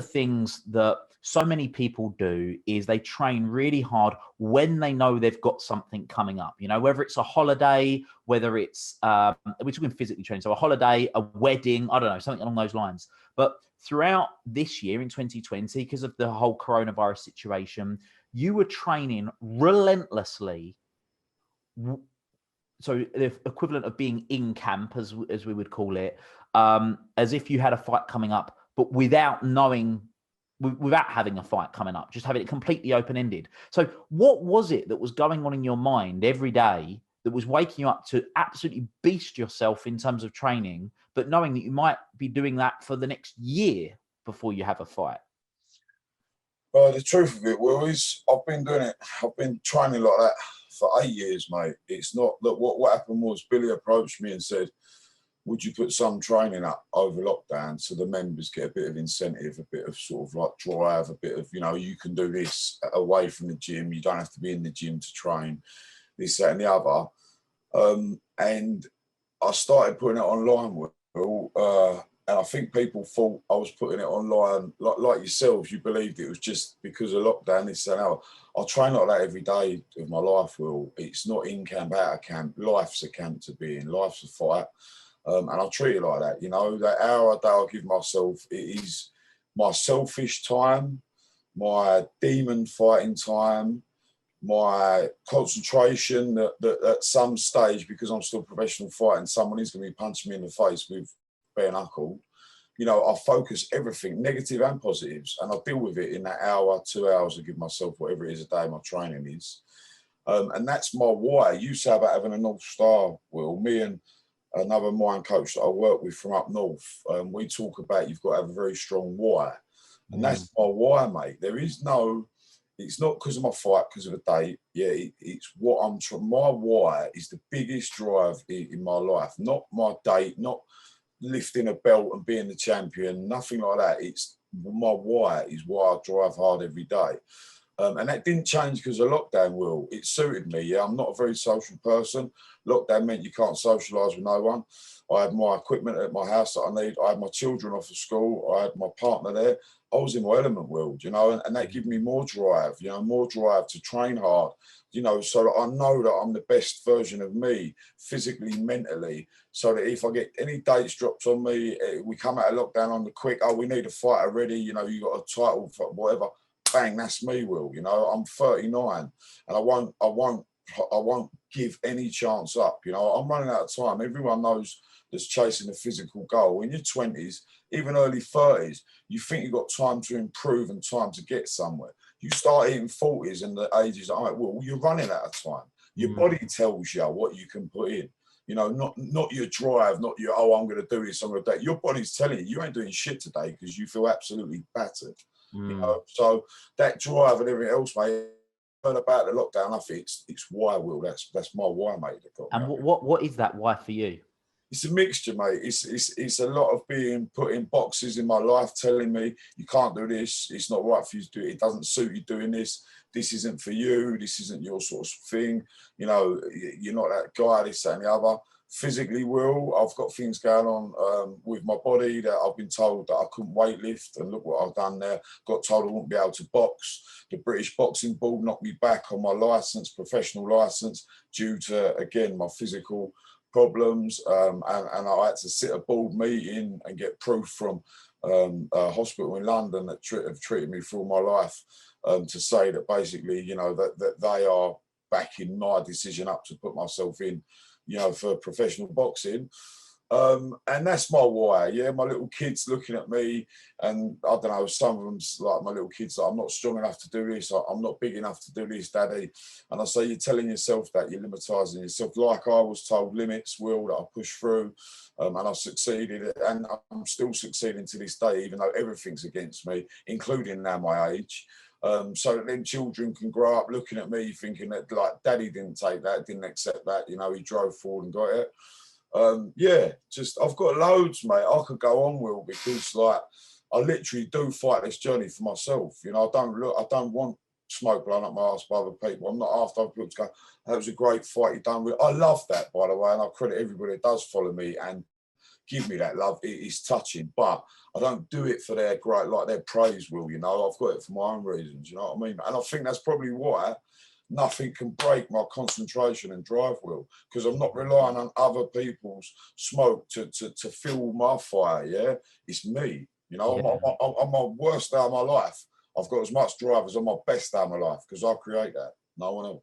the things that so many people do is they train really hard when they know they've got something coming up, you know, whether it's a holiday, whether it's, we're talking physically training, so a holiday, a wedding, I don't know, something along those lines. But throughout this year in 2020, because of the whole coronavirus situation, you were training relentlessly. So the equivalent of being in camp, as we would call it, as if you had a fight coming up, but without having a fight coming up, just having it completely open-ended. So what was it that was going on in your mind every day that was waking you up to absolutely beast yourself in terms of training, but knowing that you might be doing that for the next year before you have a fight? The truth of it, Will, is I've been training like that for 8 years, mate. It's not that what happened was Billy approached me and said, would you put some training up over lockdown so the members get a bit of incentive, a bit of sort of like drive, a bit of, you know, you can do this away from the gym. You don't have to be in the gym to train, this, that, and the other. And I started putting it online, Will, and I think people thought I was putting it online, like yourselves. You believed it was just because of lockdown, this and that. I train like that every day of my life, Will. It's not in camp, out of camp. Life's a camp to be in. Life's a fight. And I treat it like that, you know, that hour a day I give myself, it is my selfish time, my demon fighting time, my concentration that at some stage, because I'm still professional fighting, someone is going to be punching me in the face with bare knuckle. You know, I focus everything, negative and positives, and I deal with it in that hour, 2 hours I give myself, whatever it is a day my training is. And that's my why. You say about having a North Star, Will. Me and another mind coach that I work with from up north, we talk about you've got to have a very strong why. And that's my why, mate. There is no, it's not because of my fight, because of a date. Yeah, it's what I'm trying. My why is the biggest drive in my life, not my date, not lifting a belt and being the champion, nothing like that. It's my why is why I drive hard every day. And that didn't change because of lockdown, Will. It suited me, yeah. I'm not a very social person. Lockdown meant you can't socialise with no one. I had my equipment at my house that I need. I had my children off of school. I had my partner there. I was in my element, Will, you know, and that gave me more drive, you know, more drive to train hard, you know, so that I know that I'm the best version of me, physically, mentally, so that if I get any dates dropped on me, we come out of lockdown on the quick, oh, we need a fighter ready, you know, you got a title for whatever. Bang, that's me, Will. You know, I'm 39 and I won't give any chance up. You know, I'm running out of time. Everyone knows that's chasing a physical goal. In your 20s, even early 30s, you think you've got time to improve and time to get somewhere. You start hitting 40s and the ages, all right, well, you're running out of time. Your body tells you what you can put in. You know, not your drive, not your, oh, I'm going to do this, I'm going to do that. Your body's telling you, you ain't doing shit today because you feel absolutely battered. You know, so that drive and everything else, mate, about the lockdown, I think it's why, Will. That's my why, mate. And what is that why for you? It's a mixture, mate. It's a lot of being put in boxes in my life, telling me you can't do this. It's not right for you to do it. It doesn't suit you doing this. This isn't for you. This isn't your sort of thing. You know, you're not that guy. This, that, and the other. Physically, Will, I've got things going on with my body that I've been told that I couldn't weight lift, and look what I've done there. Got told I wouldn't be able to box. The British Boxing Board knocked me back on my licence, professional licence, due to, again, my physical problems, and I had to sit a board meeting and get proof from a hospital in London that have treated me for all my life, to say that basically, you know, that they are backing my decision up to put myself in, you know, for professional boxing. And that's my why, yeah. My little kids looking at me, and I don't know, some of them's like my little kids, like, I'm not strong enough to do this, I'm not big enough to do this, Daddy. And I say, you're telling yourself that, you're limitising yourself. Like I was told limits, Will, that I pushed through, and I succeeded, and I'm still succeeding to this day, even though everything's against me, including now my age. So that then children can grow up looking at me thinking that, like, Daddy didn't take that, didn't accept that, you know, he drove forward and got it. Yeah, just, I've got loads, mate. I could go on, Will, because, like, I literally do fight this journey for myself. You know, I don't want smoke blowing up my ass by other people. I'm not after other people to go, that was a great fight you done with. I love that, by the way, and I credit everybody that does follow me and give me that love. It is touching, but I don't do it for their great, like their praise, Will. I've got it for my own reasons. You know what I mean? And I think that's probably why nothing can break my concentration and drive, Will, because I'm not relying on other people's smoke to fuel my fire. Yeah, it's me. On my worst day of my life, I've got as much drive as on my best day of my life, because I create that. No one else.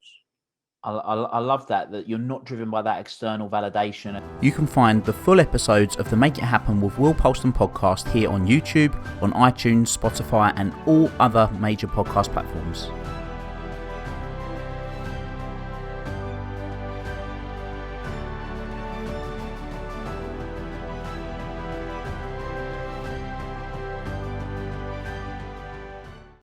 I love that you're not driven by that external validation. You can find the full episodes of the Make It Happen with Will Polston podcast here on YouTube, on iTunes, Spotify, and all other major podcast platforms.